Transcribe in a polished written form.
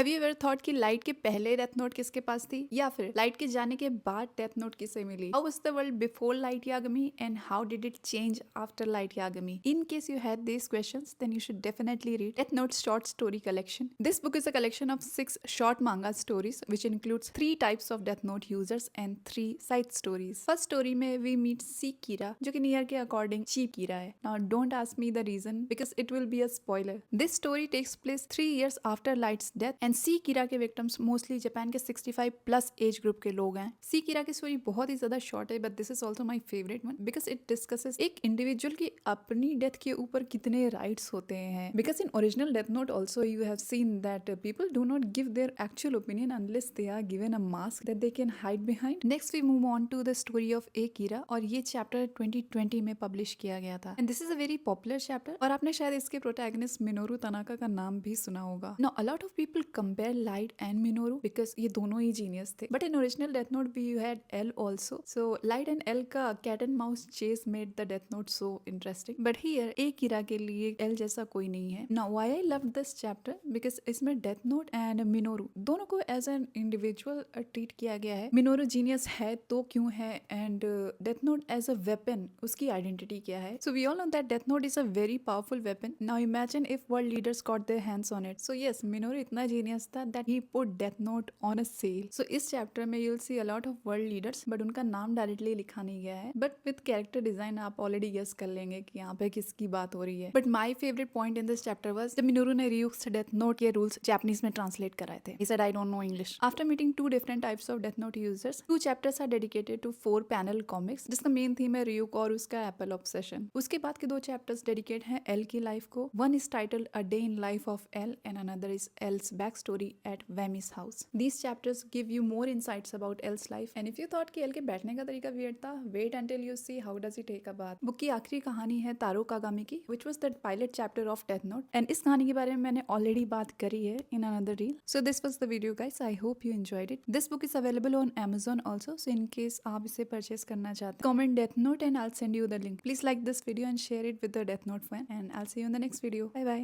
Have you ever thought कि light के पहले डेथ नोट किसके पास थी, या फिर लाइट के जाने के बाद डेथ नोट किसे मिली? How was the world before Light Yagami and how did it change after Light Yagami? In case you had these questions, then you should definitely read Death Note's short story collection. This book is a collection of 6 short manga stories, which includes 3 types of Death Note users and 3 side stories. First story में we meet C Kira, जो कि near के according cheap कीरा है. Now don't ask me the reason because it will be a spoiler. This story takes place 3 years after Light's death and C Kira के victims mostly Japan के 65 plus age group के लोग हैं. C Kira की story बहुत ही ज्यादा short है, but this is also my favorite one because it discusses एक इंडिविजुअल की अपनी डेथ के ऊपर कितने राइट्स होते हैं. Because in original Death Note also you have seen that people do not give their actual opinion unless they are given a mask that they can hide behind. Next we move on to the story of A Kira और ये chapter 2020 में publish किया गया था. And this is a very popular chapter और आपने शायद इसके प्रोटैगनिस्ट मिनोरू तनाका का नाम भी सुना होगा. Now a lot of people compare Light and Minoru because ये दोनों ही जीनियस थे. But in original Death Note we had L also. So Light and L का cat and mouse chase made the Death Note so interesting. But here A Kira के लिए L जैसा कोई नहीं है. Now why I loved this chapter because इसमें Death Note and Minoru दोनों को as an individual ट्रीट किया गया है. Minoru जीनियस है तो क्यों है and Death Note as a weapon उसकी आइडेंटिटी क्या है. So we all know that Death Note is a very powerful weapon. Now imagine if world leaders got their hands on it. So yes, Minoru इतना genius था that he put Death Note on a sale. So इस chapter में you'll see a lot of world leaders but उनका नाम directly लिखा नहीं गया है. But with character design आप ऑलरेडी गेस कर लेंगे कि यहाँ पे किसकी बात हो रही है. But my favorite point in this chapter was जब मिनोरू ने रियूक्स डेथ नोट के रूल्स जापानीज में ट्रांसलेट कराए थे. He said I don't know English. After meeting 2 different types of Death Note users, 2 chapters are dedicated to 4 panel comics जिसका main theme है रियूक और उसका एप्पल ऑब्सेशन. उसके बाद के 2 चैप्टर्स डेडिकेट हैं एल की लाइफ को. One is titled A Day in Life of L and another is L's backstory at Wami's house. These chapters give you more insights about L's life and if you thought कि L के बैठने का तरीका weird था, wait until you see how does he take a bath. Book की आखिरी कहानी है तारो कागामी की which was the pilot chapter of Death Note and इस कहानी के बारे में मैंने ऑलरेडी बात करी है in another reel. So this was the video guys. I hope you enjoyed it. This book is available on Amazon also. So in case आप इसे purchase करना चाहते हैं, comment Death Note and I'll send you the link. Please like this video and share it with the Death Note fan and I'll see you in the next video. Bye bye.